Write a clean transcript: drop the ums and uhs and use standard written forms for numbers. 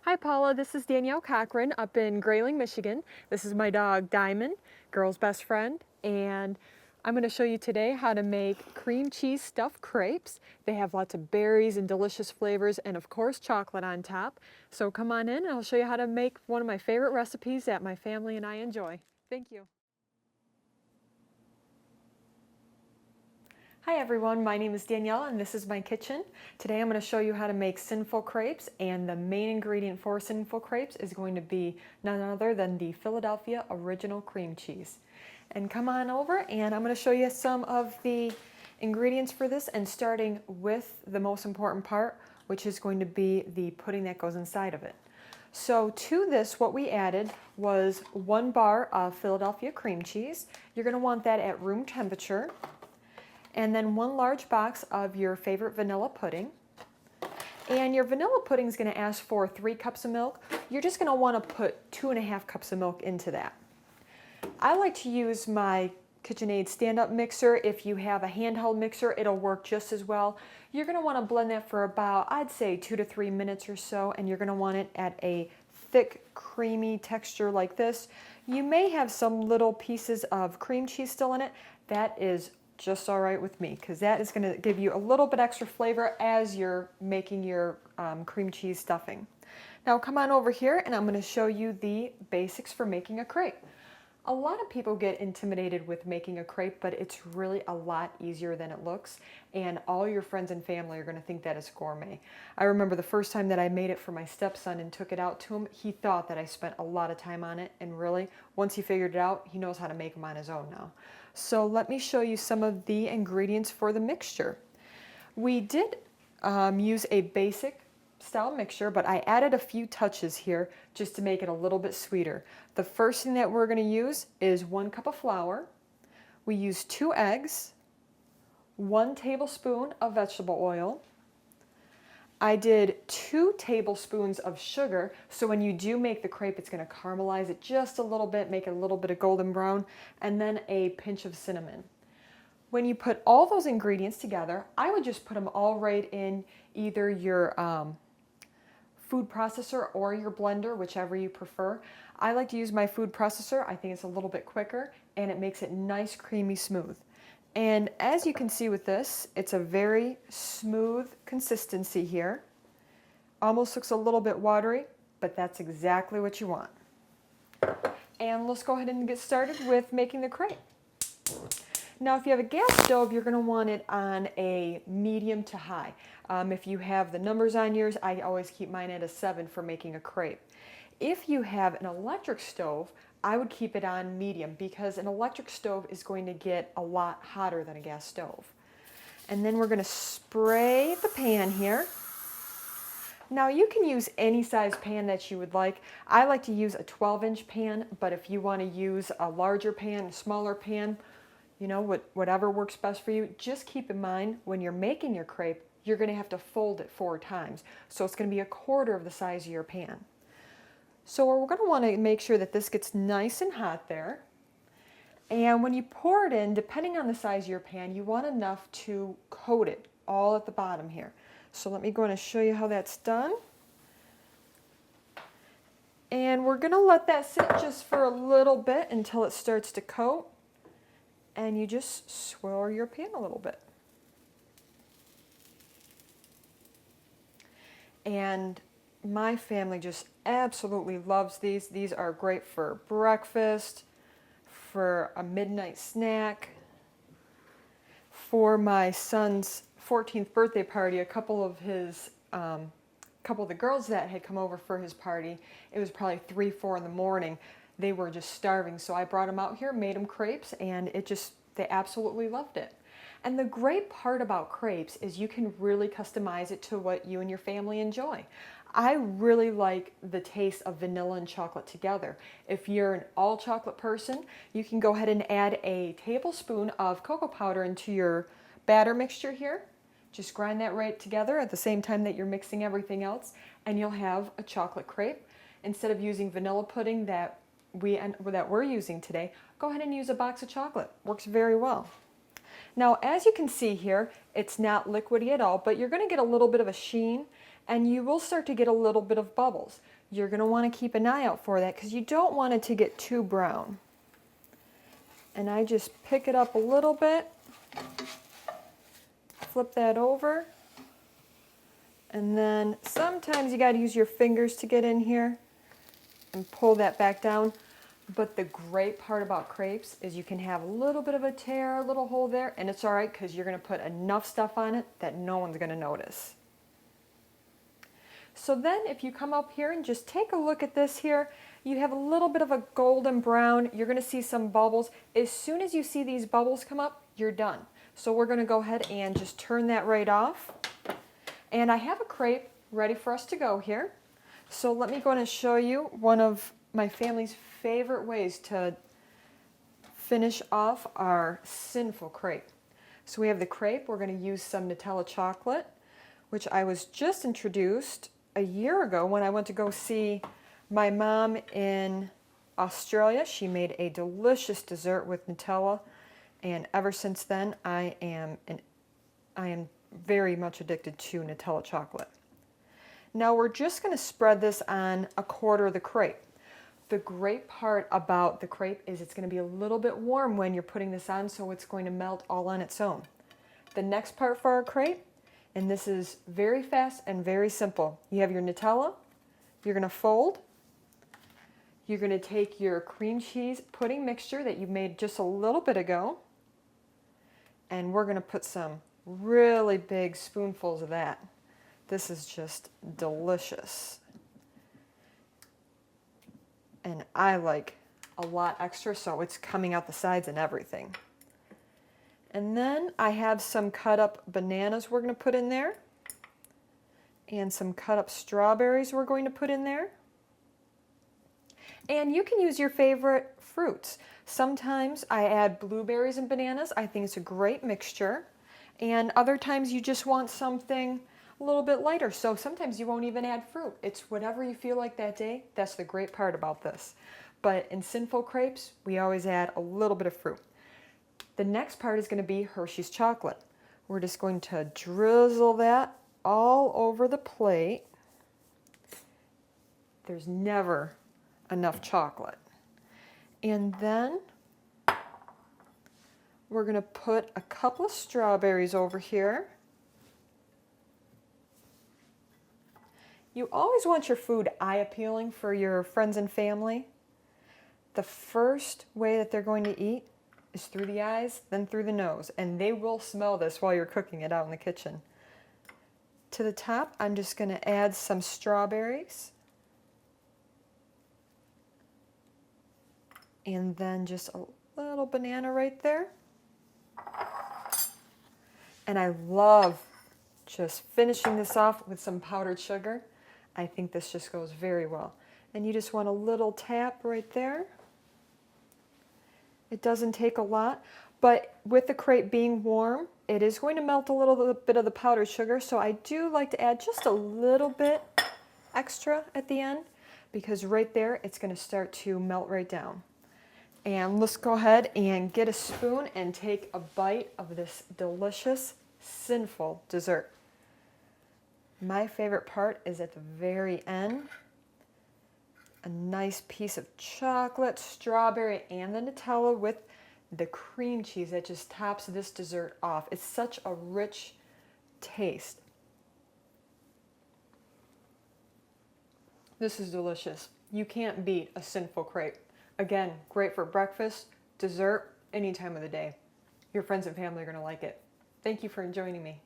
Hi Paula, this is Danielle Cochran up in Grayling, Michigan. This is my dog Diamond, girl's best friend, and I'm going to show you today how to make cream cheese stuffed crepes. They have lots of berries and delicious flavors and of course chocolate on top. So come on in and I'll show you how to make one of my favorite recipes that my family and I enjoy. Thank you. Hi everyone, my name is Danielle and this is my kitchen. Today I'm going to show you how to make Sinful Crepes, and the main ingredient for Sinful Crepes is going to be none other than the Philadelphia original cream cheese. And come on over and I'm going to show you some of the ingredients for this, and starting with the most important part, which is going to be the pudding that goes inside of it. So to this, what we added was 1 bar of Philadelphia cream cheese. You're going to want that at room temperature. And then 1 large box of your favorite vanilla pudding. And your vanilla pudding is going to ask for 3 cups of milk. You're just going to want to put 2.5 cups of milk into that. I like to use my KitchenAid stand-up mixer. If you have a handheld mixer, it'll work just as well. You're going to want to blend that for about, I'd say, 2 to 3 minutes or so, and you're going to want it at a thick, creamy texture like this. You may have some little pieces of cream cheese still in it. That is just all right with me, because that is going to give you a little bit extra flavor as you're making your cream cheese stuffing. Now come on over here and I'm going to show you the basics for making a crepe. A lot of people get intimidated with making a crepe, but it's really a lot easier than it looks, and all your friends and family are going to think that it's gourmet. I remember the first time that I made it for my stepson and took it out to him, he thought that I spent a lot of time on it, and really, once he figured it out, he knows how to make them on his own now. So let me show you some of the ingredients for the mixture. We did use a basic style mixture, but I added a few touches here just to make it a little bit sweeter. The first thing that we're going to use is 1 cup of flour. We use 2 eggs, 1 tablespoon of vegetable oil. I did 2 tablespoons of sugar, so when you do make the crepe, it's going to caramelize it just a little bit, make it a little bit of golden brown, and then a pinch of cinnamon. When you put all those ingredients together, I would just put them all right in either your food processor or your blender, whichever you prefer. I like to use my food processor. I think it's a little bit quicker and it makes it nice, creamy, smooth. And as you can see with this, it's a very smooth consistency here. Almost looks a little bit watery, but that's exactly what you want. And let's go ahead and get started with making the crepe. Now, if you have a gas stove, you're going to want it on a medium to high. If you have the numbers on yours, I always keep mine at a 7 for making a crepe. If you have an electric stove, I would keep it on medium, because an electric stove is going to get a lot hotter than a gas stove. And then we're going to spray the pan here. Now you can use any size pan that you would like. I like to use a 12-inch pan, but if you want to use a larger pan, a smaller pan, you know, whatever works best for you, just keep in mind when you're making your crepe, you're going to have to fold it 4 times. So it's going to be 1/4 of the size of your pan. So we're going to want to make sure that this gets nice and hot there. And when you pour it in, depending on the size of your pan, you want enough to coat it all at the bottom here. So let me go and show you how that's done. And we're going to let that sit just for a little bit until it starts to coat. And you just swirl your pan a little bit. And my family just absolutely loves these. These are great for breakfast, for a midnight snack. For my son's 14th birthday party, a couple of the girls that had come over for his party, it was probably 3, 4 in the morning. They were just starving, so I brought them out here, made them crepes, and they absolutely loved it. And the great part about crepes is you can really customize it to what you and your family enjoy. I really like the taste of vanilla and chocolate together. If you're an all chocolate person, you can go ahead and add a tablespoon of cocoa powder into your batter mixture here. Just grind that right together at the same time that you're mixing everything else, and you'll have a chocolate crepe. Instead of using vanilla pudding that we're using today, go ahead and use a box of chocolate. Works very well. Now, as you can see here, it's not liquidy at all, but you're going to get a little bit of a sheen, and you will start to get a little bit of bubbles. You're going to want to keep an eye out for that because you don't want it to get too brown. And I just pick it up a little bit, flip that over, and then sometimes you got to use your fingers to get in here and pull that back down. But the great part about crepes is you can have a little bit of a tear, a little hole there, and it's all right because you're going to put enough stuff on it that no one's going to notice. So then if you come up here and just take a look at this here, you have a little bit of a golden brown. You're going to see some bubbles. As soon as you see these bubbles come up, you're done. So we're going to go ahead and just turn that right off. And I have a crepe ready for us to go here. So let me go ahead and show you one of my family's favorite ways to finish off our Sinful Crepe. So we have the crepe. We're going to use some Nutella chocolate, which I was just introduced a year ago when I went to go see my mom in Australia. She made a delicious dessert with Nutella, and ever since then I am very much addicted to Nutella chocolate. Now we're just going to spread this on a quarter of the crepe. The great part about the crepe is it's going to be a little bit warm when you're putting this on, so it's going to melt all on its own. The next part for our crepe, and this is very fast and very simple. You have your Nutella, you're going to fold, you're going to take your cream cheese pudding mixture that you made just a little bit ago, and we're going to put some really big spoonfuls of that. This is just delicious. And I like a lot extra, so it's coming out the sides and everything. And then I have some cut up bananas we're going to put in there. And some cut up strawberries we're going to put in there. And you can use your favorite fruits. Sometimes I add blueberries and bananas. I think it's a great mixture. And other times you just want something a little bit lighter. So sometimes you won't even add fruit. It's whatever you feel like that day. That's the great part about this. But in Sinful Crepes, we always add a little bit of fruit. The next part is going to be Hershey's chocolate. We're just going to drizzle that all over the plate. There's never enough chocolate. And then we're going to put a couple of strawberries over here. You always want your food eye appealing for your friends and family. The first way that they're going to eat is through the eyes, then through the nose, and they will smell this while you're cooking it out in the kitchen. To the top, I'm just going to add some strawberries. And then just a little banana right there. And I love just finishing this off with some powdered sugar. I think this just goes very well. And you just want a little tap right there. It doesn't take a lot, but with the crepe being warm, it is going to melt a little bit of the powdered sugar, so I do like to add just a little bit extra at the end, because right there it's going to start to melt right down. And let's go ahead and get a spoon and take a bite of this delicious Sinful dessert. My favorite part is at the very end. A nice piece of chocolate, strawberry, and the Nutella with the cream cheese that just tops this dessert off. It's such a rich taste. This is delicious. You can't beat a Sinful Crepe. Again, great for breakfast, dessert, any time of the day. Your friends and family are going to like it. Thank you for joining me.